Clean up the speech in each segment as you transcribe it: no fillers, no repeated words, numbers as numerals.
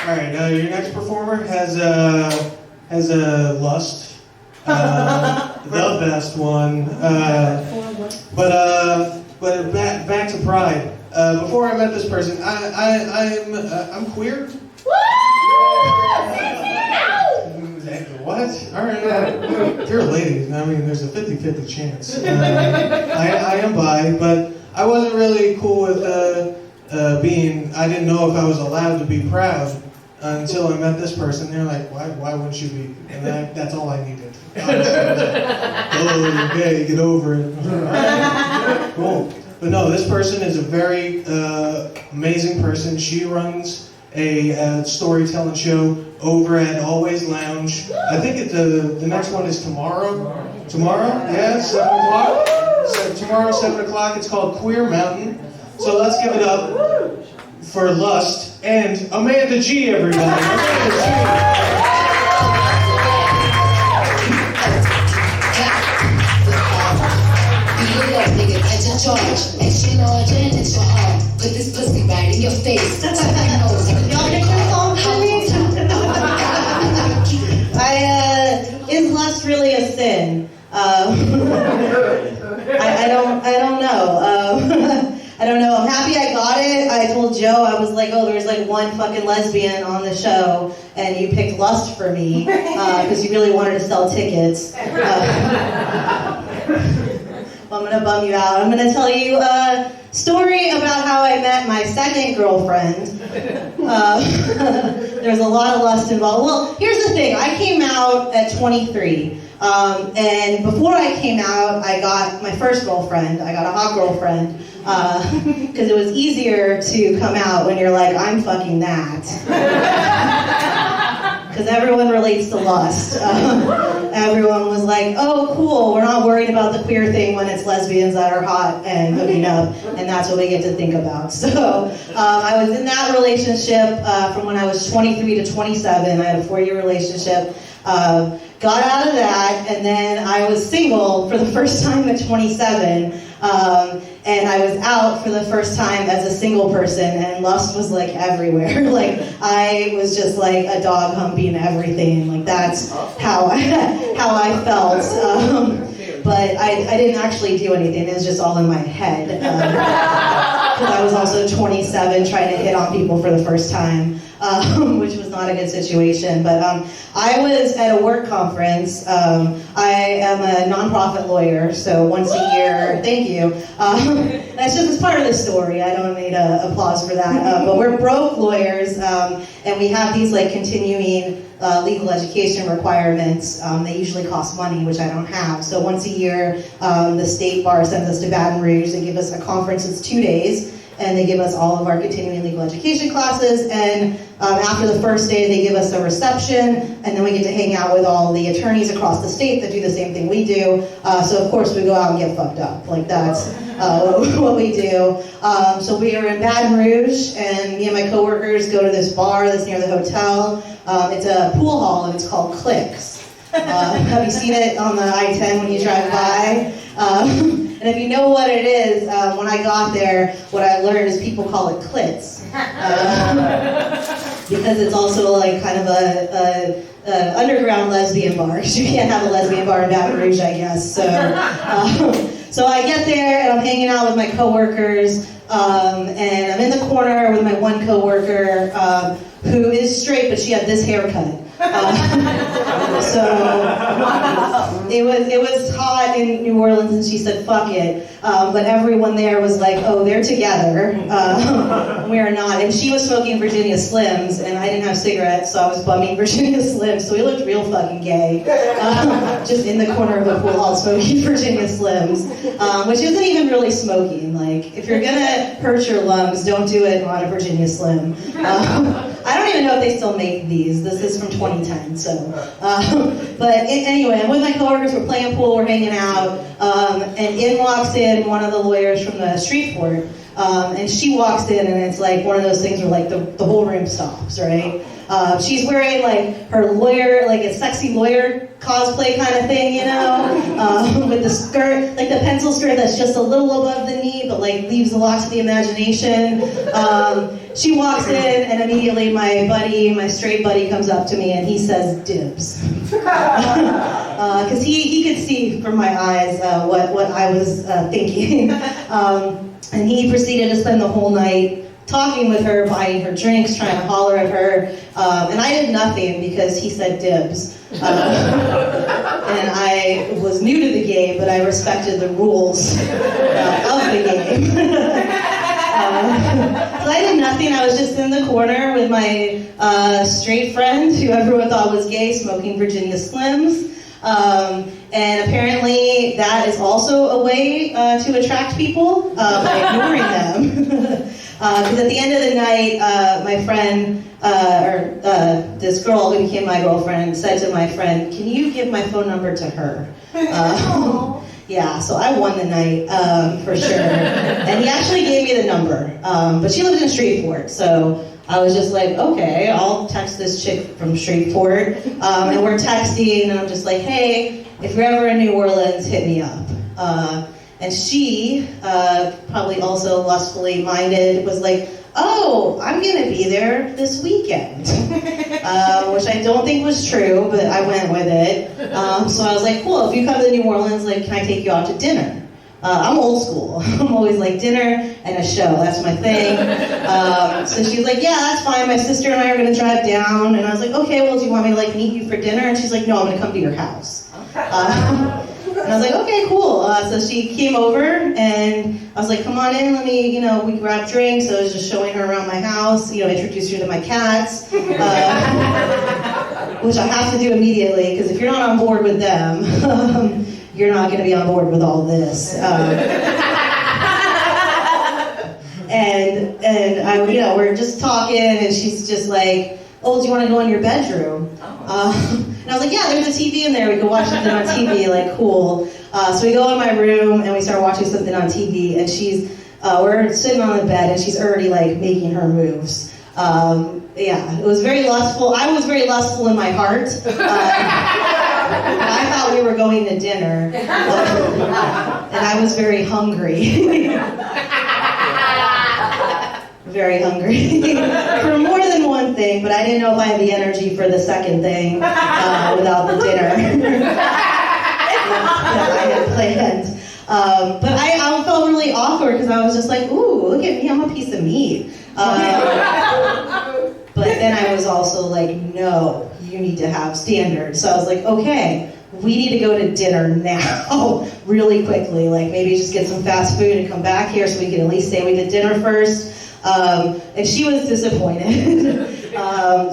right, your next performer has a lust, the best one. But back to pride. Before I met this person, I'm queer. What? All right. If you're a lady, I mean, there's a 50-50 chance. I am bi, but I wasn't really cool with being. I didn't know if I was allowed to be proud until I met this person. They're like, why wouldn't you be? And that's all I needed. Honestly, I was like, oh, okay, get over it. Cool. But no, this person is a very amazing person. She runs a storytelling show over at Always Lounge. I think the next one is tomorrow. Tomorrow? Yeah, 7 o'clock. So tomorrow, 7 o'clock. It's called Queer Mountain. So let's give it up for Lust and Amanda G, everybody. Amanda G. Charge, extra large and extra hard. Put this pussy right in your face. Y'all get this song for me? Is lust really a sin? I don't know. I don't know. I'm happy I got it. I told Joe, I was like, oh, there's like one fucking lesbian on the show, and you picked lust for me because you really wanted to sell tickets. I'm going to bum you out. I'm going to tell you a story about how I met my second girlfriend. There's a lot of lust involved. Well, here's the thing. I came out at 23. And before I came out, I got my first girlfriend. I got a hot girlfriend. Because it was easier to come out when you're like, I'm fucking that. Because everyone relates to lust. Everyone was like, oh, cool, we're not worried about the queer thing when it's lesbians that are hot and hooking up, and that's what we get to think about. So I was in that relationship from when I was 23 to 27. I had a 4-year relationship. Got out of that, and then I was single for the first time at 27. And I was out for the first time as a single person, and lust was like everywhere. Like I was just like a dog humping everything. Like that's how I felt. But I didn't actually do anything. It was just all in my head. Because I was also 27 trying to hit on people for the first time. Which was not a good situation. But I was at a work conference. I am a nonprofit lawyer, so once a year, thank you. That's just as part of the story. I don't need applause for that. But we're broke lawyers, and we have these like continuing legal education requirements. They usually cost money, which I don't have. So once a year, the state bar sends us to Baton Rouge. They give us a conference. It's 2 days. And they give us all of our continuing legal education classes, and after the first day they give us a reception, and then we get to hang out with all the attorneys across the state that do the same thing we do. So of course we go out and get fucked up, like that's what we do. So we are in Baton Rouge, and me and my coworkers go to this bar that's near the hotel. It's a pool hall, and it's called Clicks. Have you seen it on the I-10 when you drive by? And if you know what it is, when I got there, what I learned is people call it clits. Because it's also like kind of a underground lesbian bar. You can't have a lesbian bar in Baton Rouge, I guess. So I get there and I'm hanging out with my coworkers, and I'm in the corner with my one coworker who is straight, but she had this haircut. So it was hot in New Orleans, and she said, fuck it. But everyone there was like, oh, they're together. We are not. And she was smoking Virginia Slims, and I didn't have cigarettes, so I was bumming Virginia Slims. So we looked real fucking gay. Just in the corner of a pool hall smoking Virginia Slims, which isn't even really smoking. Like, if you're gonna hurt your lungs, don't do it on a Virginia Slim. I don't even know if they still make these. This is from 2010, so. Anyway, I'm with my coworkers, we're playing pool, we're hanging out, and in walks in one of the lawyers from the street court, And she walks in, and it's like one of those things where like the whole room stops, right? She's wearing like her lawyer, like a sexy lawyer cosplay kind of thing, you know, with the skirt, like the pencil skirt that's just a little above the knee, but like leaves a lot to the imagination. She walks in, and immediately my straight buddy comes up to me, and he says, "Dibs," because he could see from my eyes what I was thinking, and he proceeded to spend the whole night talking with her, buying her drinks, trying to holler at her, and I did nothing because he said dibs. And I was new to the game, but I respected the rules of the game. So I did nothing. I was just in the corner with my straight friend, who everyone thought was gay, smoking Virginia Slims. And apparently that is also a way to attract people by ignoring them. Because at the end of the night, my friend, this girl who became my girlfriend, said to my friend, "Can you give my phone number to her?" Yeah, so I won the night for sure. And he actually gave me the number, but she lived in Shreveport, so I was just like, okay, I'll text this chick from Shreveport, and we're texting, and I'm just like, hey, if you're ever in New Orleans, hit me up. And she, probably also lustfully minded, was like, oh, I'm gonna be there this weekend. Which I don't think was true, but I went with it. So I was like, cool, if you come to New Orleans, like, can I take you out to dinner? I'm old school. I'm always like dinner and a show. That's my thing. So she's like, yeah, that's fine. My sister and I are gonna drive down. And I was like, okay, well, do you want me to like meet you for dinner? And she's like, no, I'm gonna come to your house. And I was like, okay, cool. So she came over, and I was like, come on in, let me, we grabbed drinks. So I was just showing her around my house, introduced her to my cats, which I have to do immediately, because if you're not on board with them, you're not going to be on board with all this. And I, we're just talking, and she's just like, oh, do you want to go in your bedroom? And I was like, yeah, there's a TV in there. We can watch something on TV, like, cool. So we go in my room, and we start watching something on TV, and we're sitting on the bed, and she's already, like, making her moves. Yeah, it was very lustful. I was very lustful in my heart. I thought we were going to dinner, and I was very hungry. Very hungry for more than one thing, but I didn't know if I had the energy for the second thing without the dinner that I had planned. But I felt really awkward because I was just like, ooh, look at me, I'm a piece of meat. But then I was also like, no, you need to have standards. So I was like, okay, we need to go to dinner now, really quickly. Like maybe just get some fast food and come back here so we can at least say we did dinner first. And she was disappointed.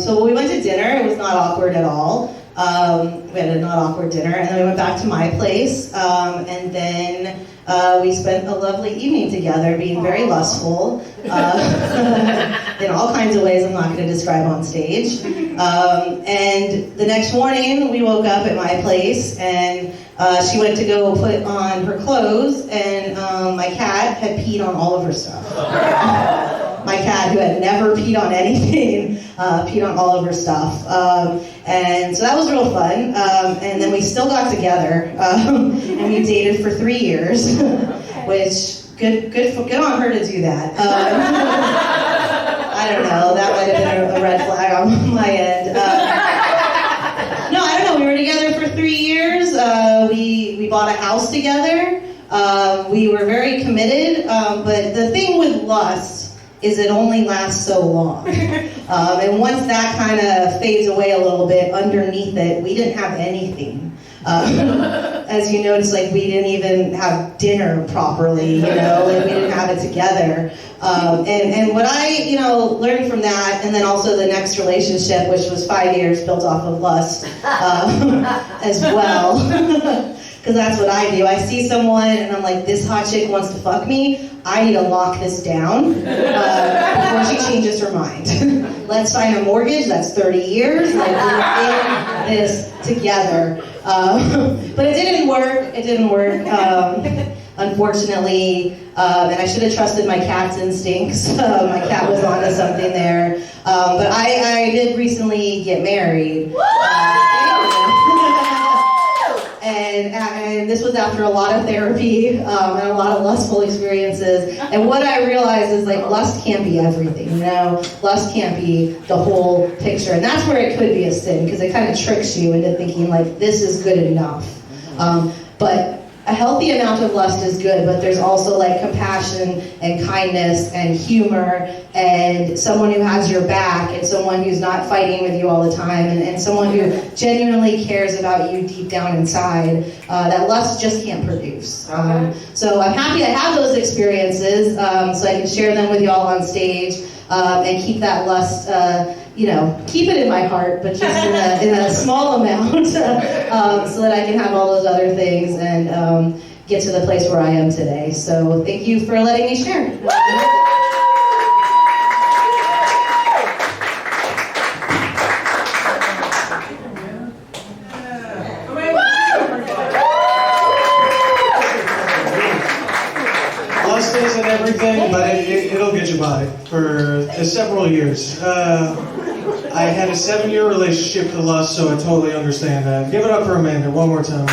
So when we went to dinner, it was not awkward at all. We had a not awkward dinner, and then we went back to my place, and then we spent a lovely evening together, being very lustful, in all kinds of ways I'm not going to describe on stage. And the next morning, we woke up at my place, and she went to go put on her clothes, and my cat had peed on all of her stuff. My cat, who had never peed on anything, peed on all of her stuff. And so that was real fun. And then we still got together, and we dated for 3 years, which good on her to do that. I don't know, that might have been a red flag on my end. No, I don't know, we were together for 3 years. We bought a house together. We were very committed, but the thing with lust is it only lasts so long. And once that kind of fades away a little bit, underneath it, we didn't have anything. As you notice, like, we didn't even have dinner properly, like, we didn't have it together. And what I, learned from that, and then also the next relationship, which was 5 years, built off of lust, as well. Because that's what I do. I see someone, and I'm like, this hot chick wants to fuck me. I need to lock this down before she changes her mind. Let's sign a mortgage. That's 30 years. Like, we're in this together. But it didn't work. It didn't work. unfortunately, and I should have trusted my cat's instincts. My cat was onto something there. But I did recently get married. And this was after a lot of therapy and a lot of lustful experiences. And what I realized is like lust can't be everything, you know? Lust can't be the whole picture. And that's where it could be a sin, because it kind of tricks you into thinking like this is good enough. But a healthy amount of lust is good, but there's also like compassion and kindness and humor and someone who has your back and someone who's not fighting with you all the time and someone who genuinely cares about you deep down inside that lust just can't produce. So I'm happy to have those experiences so I can share them with y'all on stage and keep that lust keep it in my heart, but just in a small amount, so that I can have all those other things and get to the place where I am today. So thank you for letting me share. Lust isn't everything, but it'll get you by for several years. I had a 7-year relationship to lust, so I totally understand that. Give it up for Amanda one more time.